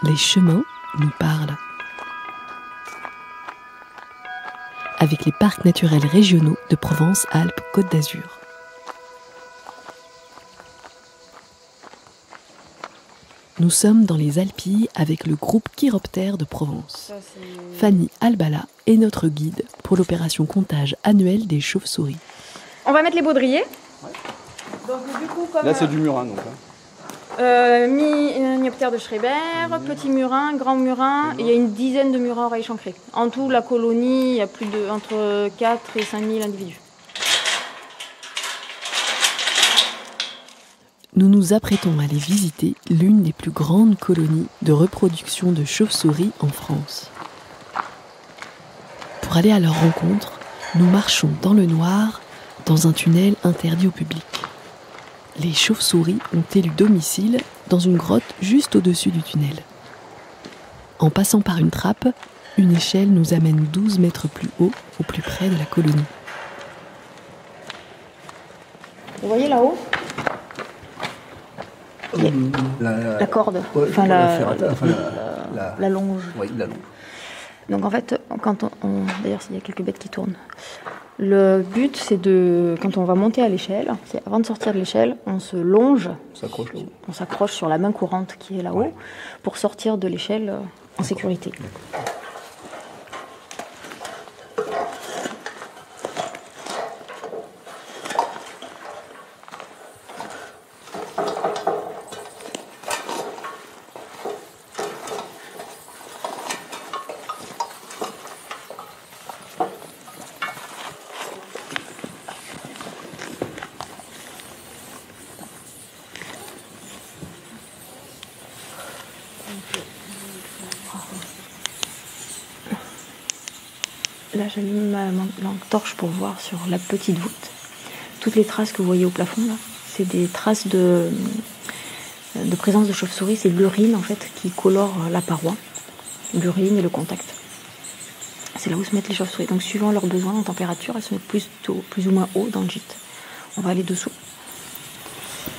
les chemins nous parlent. Avec les parcs naturels régionaux de Provence-Alpes-Côte d'Azur. Nous sommes dans les Alpilles avec le groupe Chiroptère de Provence. Fanny Albala est notre guide pour l'opération comptage annuelle des chauves-souris. On va mettre les baudriers. Ouais. Donc, du coup, comme là, c'est du murin. Donc, Myoptère de Schreiber, petit murin, grand murin. Il y a une dizaine de murins oreilles chancrées. En tout, la colonie, il y a plus de entre 4 et 5 000 individus. Nous nous apprêtons à aller visiter l'une des plus grandes colonies de reproduction de chauves-souris en France. Pour aller à leur rencontre, nous marchons dans le noir, dans un tunnel interdit au public. Les chauves-souris ont élu domicile dans une grotte juste au-dessus du tunnel. En passant par une trappe, une échelle nous amène 12 mètres plus haut, au plus près de la colonie. Vous voyez là-haut ? La corde, ouais, enfin la longe. Oui, la longe. Donc en fait, quand d'ailleurs il y a quelques bêtes qui tournent. Le but c'est quand on va monter à l'échelle, c'est avant de sortir de l'échelle, on se longe, on s'accroche sur la main courante qui est là-haut, pour sortir de l'échelle en sécurité. Là, j'allume ma lampe torche pour voir sur la petite voûte. Toutes les traces que vous voyez au plafond, là, c'est des traces de présence de chauve-souris. C'est l'urine, en fait, qui colore la paroi. L'urine et le contact. C'est là où se mettent les chauves-souris. Donc, suivant leurs besoins en température, elles se mettent plus ou moins haut dans le gîte. On va aller dessous.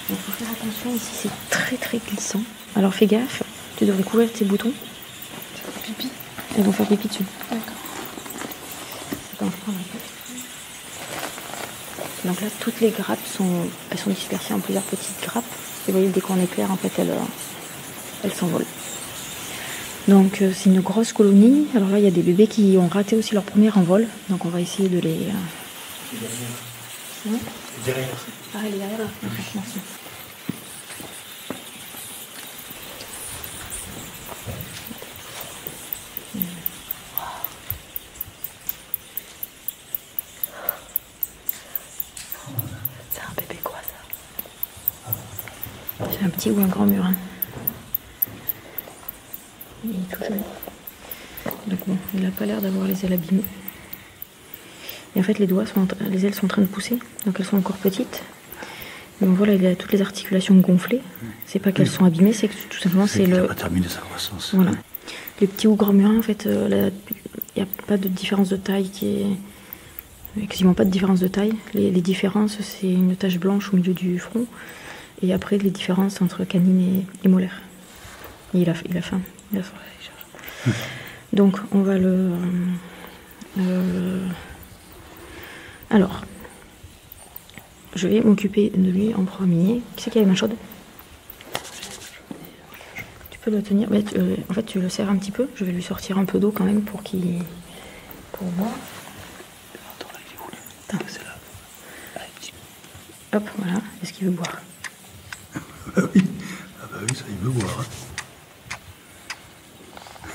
Il faut faire attention, ici, c'est très, très glissant. Alors, fais gaffe, tu devrais couvrir tes boutons. Pipi. Elles vont faire pipi dessus. D'accord. Donc là, toutes les grappes elles sont dispersées en plusieurs petites grappes. Et vous voyez, dès qu'on éclaire, en fait, elles s'envolent. Donc c'est une grosse colonie. Alors là, il y a des bébés qui ont raté aussi leur premier envol. Donc on va essayer de les... Derrière. Ah, elle est derrière là. Okay, merci. Un petit ou un grand murin. Il est tout jeune. Donc bon, il n'a pas l'air d'avoir les ailes abîmées. Et en fait, les ailes sont en train de pousser, donc elles sont encore petites. Mais on voit là, il a toutes les articulations gonflées. C'est pas qu'elles sont abîmées, c'est que tout simplement c'est le. Il n'a pas terminé sa croissance. Voilà. Les petits ou grands murins, en fait, il n'y a pas de différence de taille Il n'y a quasiment pas de différence de taille. Les différences, c'est une tache blanche au milieu du front. Et après, les différences entre canine et molaire. Et il a faim. Il a faim. Donc, on va le... Alors, je vais m'occuper de lui en premier. Qui c'est qui a les mains chaudes? Tu peux le tenir. Mais en fait, tu le serres un petit peu. Je vais lui sortir un peu d'eau quand même pour boire. Attends, là, il est voulu. Attends, c'est là. Hop, voilà. Est-ce qu'il veut boire? Ah oui, ça il veut voir.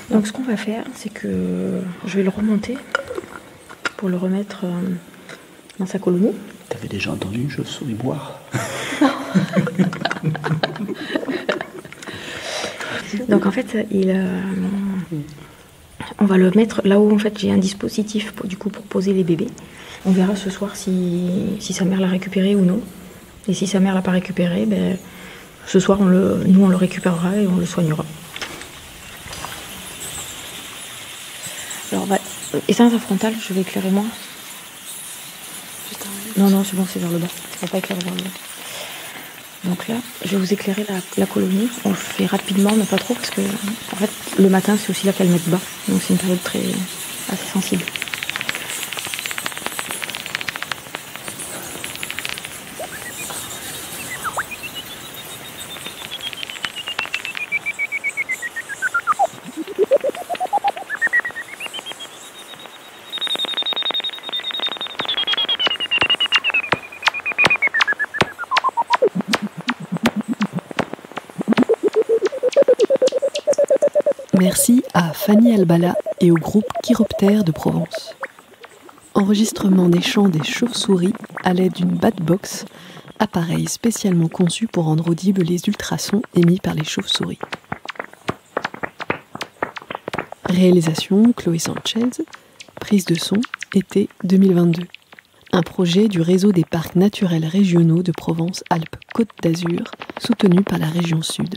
Donc ce qu'on va faire, c'est que je vais le remonter pour le remettre dans sa colonie. T'avais déjà entendu une chauve-souris boire? Donc en fait, on va le mettre là où en fait j'ai un dispositif pour poser les bébés. On verra ce soir si sa mère l'a récupéré ou non. Et si sa mère l'a pas récupéré, ce soir, nous, on le récupérera et on le soignera. Alors, éteins ta frontale, je vais éclairer moi. Non, c'est bon, c'est vers le bas. Ça va pas éclairer vers le bas. Donc là, je vais vous éclairer la colonie. On le fait rapidement, mais pas trop, parce que en fait, le matin, c'est aussi là qu'elles mettent bas. Donc c'est une période assez sensible. Merci à Fanny Albala et au groupe Chiroptère de Provence. Enregistrement des chants des chauves-souris à l'aide d'une Batbox, appareil spécialement conçu pour rendre audibles les ultrasons émis par les chauves-souris. Réalisation Chloé Sanchez, prise de son été 2022. Un projet du réseau des parcs naturels régionaux de Provence-Alpes-Côte d'Azur, soutenu par la région Sud.